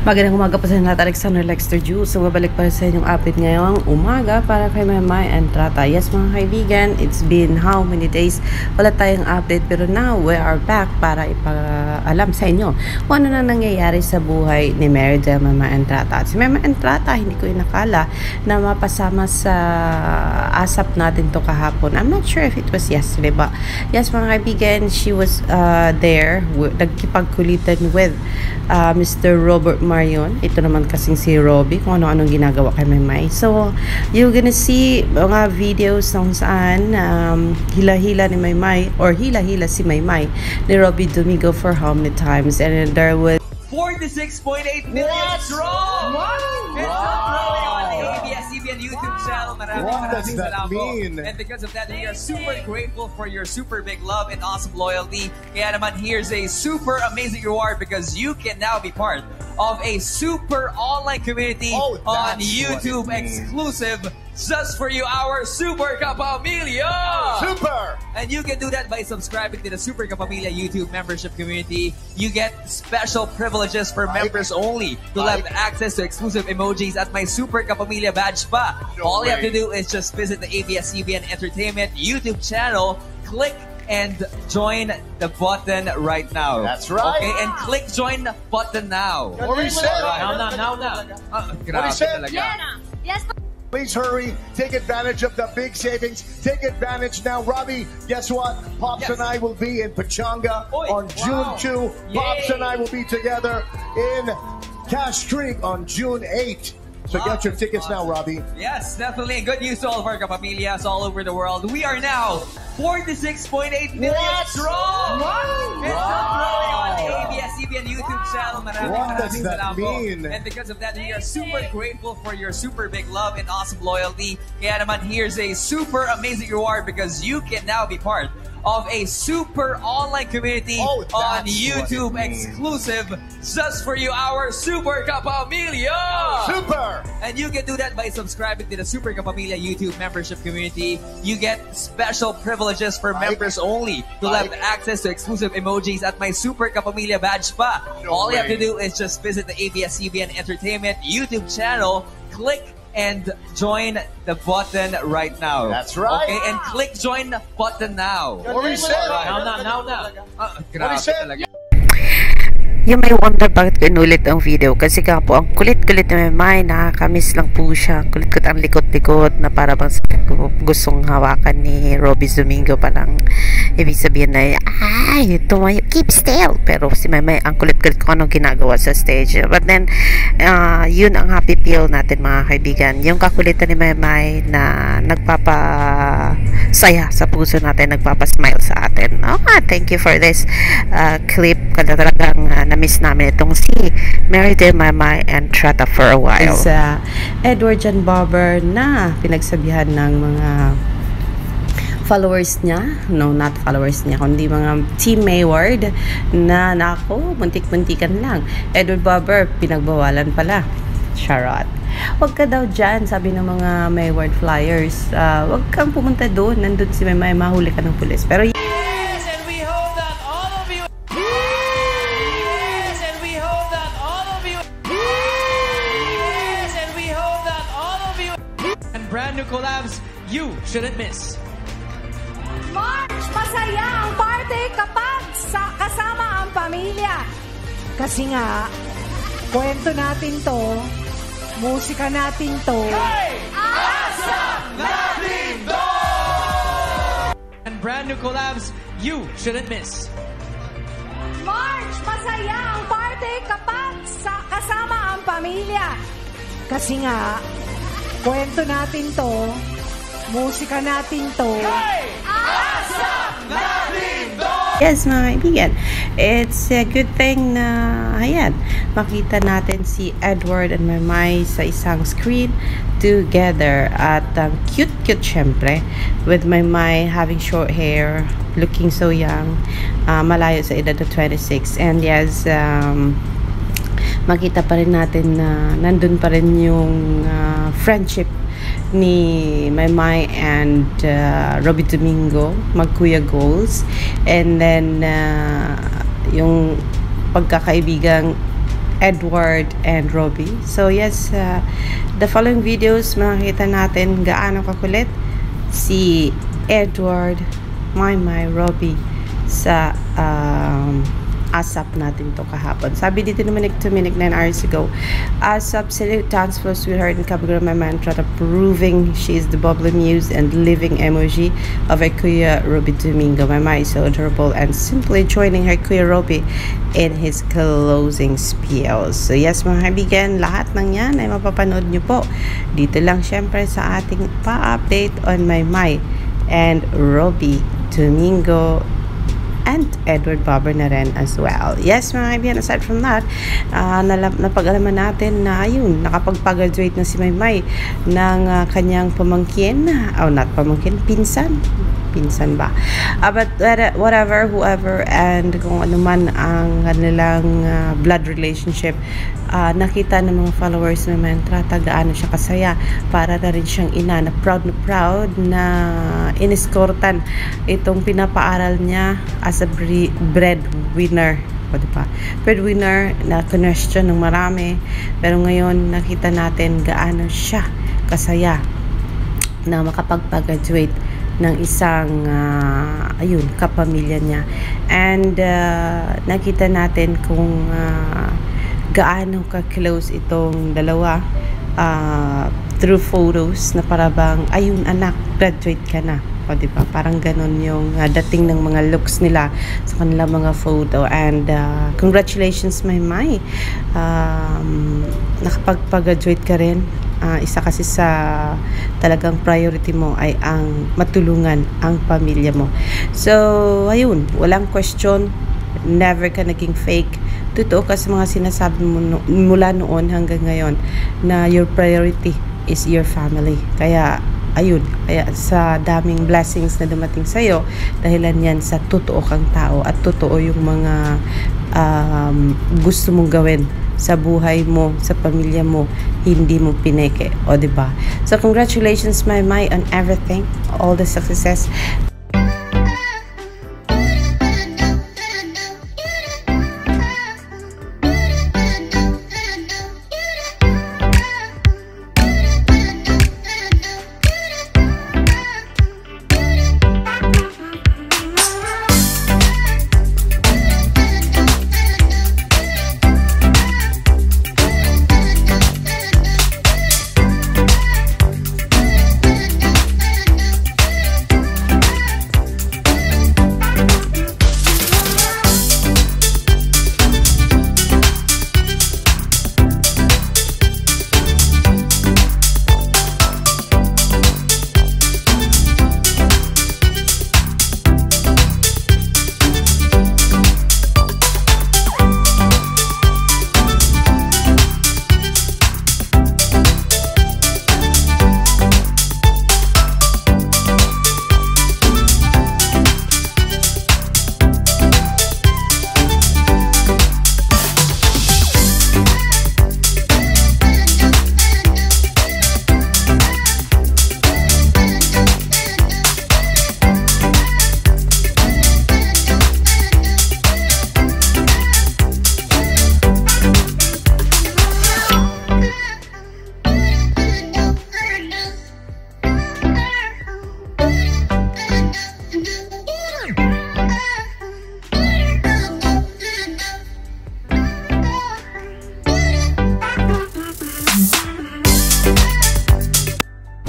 Magandang umaga po sa inyo, Alexander Lexter Juice. So, babalik pa sa inyong update ngayong umaga para kay May and Trata. Yes, mga kaibigan, it's been how many days? Wala tayong update, pero now we are back para ipaalam sa inyo kung ano na nangyayari sa buhay ni Meron, May and Trata. At si May and Trata, hindi ko inakala na mapasama sa asap natin to kahapon. I'm not sure if it was yesterday, but yes, mga kaibigan, she was there, nagkipagkulitan with Mr. Robert Marion. Ito naman kasing si Robbie, kung ano-anong ginagawa kay May. So, you're gonna see mga videos kung saan hila-hila ni May or hila-hila si May ni Robbie Domingo for how many times, and there was 46.8 million strong! Wow! It's uploading on the ABS-CBN YouTube channel. Maraming salamat. And because of that, we are super grateful for your super big love and awesome loyalty. Kaya naman, here's a super amazing reward because you can now be part of a super online community on YouTube exclusive just for you, our Super Kapamilya! Super! And you can do that by subscribing to the Super Kapamilya YouTube membership community. You get special privileges for members only. You'll have access to exclusive emojis at my Super Kapamilya badge pa. All you have to do is just visit the ABS-CBN Entertainment YouTube channel, click and join the button right now. That's right. Okay, and click join the button now. What he said. Now. What he said. Yes. Please hurry. Take advantage of the big savings. Take advantage now. Robbie, guess what? Pops and I will be in Pachanga on June 2. Pops and I will be together in Cash Creek on June 8. So get your tickets now, Robbie. Yes, definitely. Good news to all of our kapamilyas all over the world. We are now 46.8 million strong! It's uploading on the ABS-CBN YouTube channel. Maraming salamat. And because of that, we are super grateful for your super big love and awesome loyalty. Kaya naman, here's a super amazing reward because you can now be part of a super online community on YouTube exclusive just for you, our Super Kapamilya! Super! And you can do that by subscribing to the Super Kapamilya YouTube membership community. You get special privileges for members only. You'll have access to exclusive emojis at my Super Kapamilya badge pa. All you have to do is just visit the ABS-CBN Entertainment YouTube channel, click and join the button right now. That's right. Okay, and click join the button now. What he said. Now. What he said. yung may wonder bakit ko inulit ang video kasi nga po ang kulit-kulit na May, nakakamiss lang po siya, kulit-kulit ang likot-likot na para bang gustong hawakan ni Robbie Domingo, palang ibig sabihin na ay tumayo, keep still, pero si May ang kulit-kulit ko anong ginagawa sa stage. But then yun ang happy feel natin, mga kaibigan, yung kakulitan ni May na nagpapasaya sa puso natin, nagpapasmile sa atin. Thank you for this clip. Kada talagang na-miss namin itong si Meron, May and Trata for a while. Sa Edward John Barber na pinagsabihan ng mga followers niya, no, not followers niya, kundi mga team MayWard na nako, muntik-muntikan lang. Edward Barber, pinagbawalan pala. Charot. Huwag ka daw dyan, sabi ng mga MayWard flyers. Huwag kang pumunta doon, nandun si May, mahuli ka ng pulis. Pero brand new collabs you shouldn't miss. March! Masaya ang party kapag kasama ang pamilya. Kasi nga, kwento natin to, musika natin to. Hey! Asa natin to! And brand new collabs you shouldn't miss. March! Masaya ang party kapag kasama ang pamilya. Kasi nga, kwento natin to, musika natin to. Hey! Asa natin to! yes, mga kaibigan, it's a good thing na ayan, makita natin si Edward and May sa isang screen together. At cute syempre, with May having short hair, looking so young, malayo sa edad na 26. And yes, makita pa rin natin na nandun pa rin yung friendship ni May and Robbie Domingo, magkuya goals, and then yung pagkakaibigang Edward and Robbie. So yes, the following videos makikita natin gaano kakulit si Edward, May, Robbie sa ASAP natin to kahapon. Sabi dito naman 2 minutes 9 hours ago, ASAP salute dance floors with her in Kabagura my mantra, proving she is the bubbly muse and living emoji of her Kuya Robbie Domingo. My so adorable and simply joining her Kuya Robbie in his closing spiel. So yes mga kaibigan, lahat ng yan ay mapapanood nyo po dito lang syempre sa ating pa-update on May and Robbie Domingo and Edward Bobber na rin as well. Yes mga kaibigan, aside from that, napag-alaman natin na ayun, nakapagpag-graduate na si May ng kanyang pamangkin, not pamangkin, pinsan ba? But whatever, whoever, and kung ano man ang kanilang blood relationship, nakita ng mga followers na mantra, gaano siya kasaya, para na rin siyang ina na proud na iniskortan itong pinapaaral niya as a breadwinner. O, diba? Breadwinner na question ng marami, pero ngayon nakita natin gaano siya kasaya na makapagpag-graduate ng isang kapamilya niya. And nakita natin kung gaano ka-close itong dalawa through photos na parabang, ayun anak, graduate ka na. O diba? Parang ganon yung dating ng mga looks nila sa kanilang mga photo. And congratulations May. Nakapagpag-graduate ka rin. Isa kasi sa talagang priority mo ay ang matulungan ang pamilya mo. So ayun, walang question, never ka naging fake. Totoo ka sa mga sinasabi mo mula noon hanggang ngayon na your priority is your family. Kaya ayun, kaya sa daming blessings na dumating sa'yo, dahilan yan sa totoo kang tao at totoo yung mga gusto mong gawin sa buhay mo, sa pamilya mo, hindi mo pineke. O diba? So congratulations May on everything, all the successes.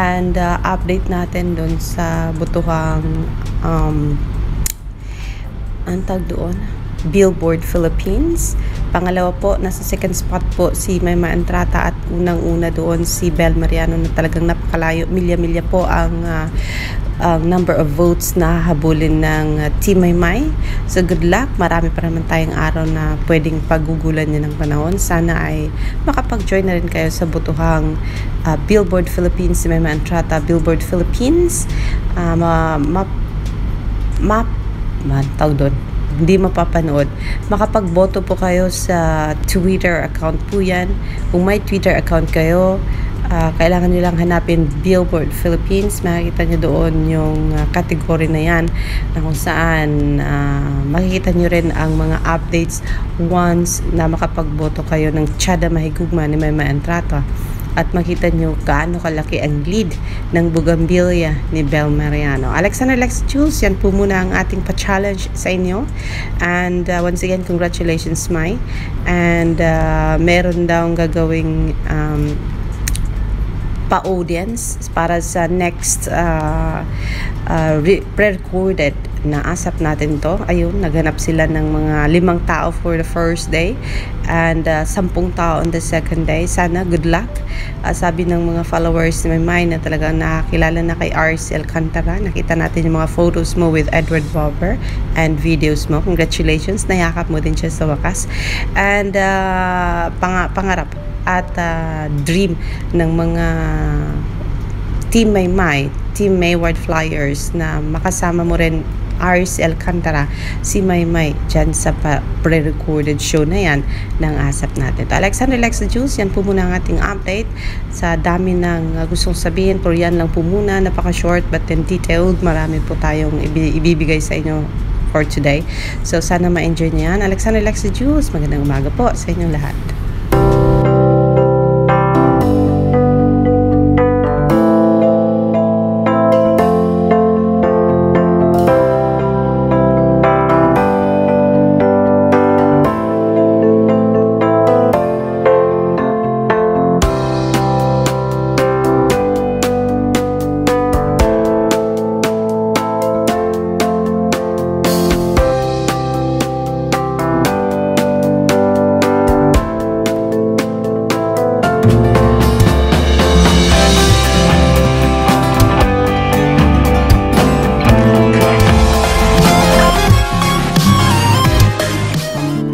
And update natin doon sa butuhang ang tag doon, Billboard Philippines. Pangalawa po, nasa second spot po si May Entrata, at unang-una doon si Bel Mariano na talagang napakalayo, milya-milya po ang number of votes na habulin ng Team May. So good luck, marami pa naman tayong araw na pwedeng pagugulan niya ng panahon. Sana ay makapag-join na rin kayo sa butuhang Billboard Philippines, si May Entrata Billboard Philippines. Tawag doon, hindi mapapanood. Makapagboto po kayo sa Twitter account po yan. Kung may Twitter account kayo, kailangan nyo lang hanapin Billboard Philippines. Makikita nyo doon yung category na yan na kung saan makikita nyo rin ang mga updates once na makapagboto kayo ng Tiyada Mahigugma ni MayWard and Trata. At makita nyo gaano kalaki ang lead ng Bougainvillea ni Bel Mariano. Alexander Lex Jules, yan po muna ang ating pa-challenge sa inyo. And once again, congratulations, May. And meron daw gagawing pa-audience para sa next pre-recorded na asap natin to. Ayun, naghanap sila ng mga 5 tao for the first day and 10 tao on the second day. Sana good luck. Sabi ng mga followers ni MayWard na talagang nakakilala na kay RC Alcantara. Nakita natin yung mga photos mo with Edward Bobber and videos mo. Congratulations, nayakap mo din siya sa wakas. And pangarap at dream ng mga Team MayWard, Team MayWard Flyers na makasama mo rin RC Alcantara, si MayWard dyan sa pre-recorded show na yan ng asap natin. Alexander Lex Jules, yan po muna ang ating update sa dami ng gustong sabihin, pero yan lang po muna, napaka-short but then detailed. Marami po tayong ibibigay sa inyo for today. So sana ma-enjoy niyo yan. Alexander Lex Jules, magandang umaga po sa inyong lahat.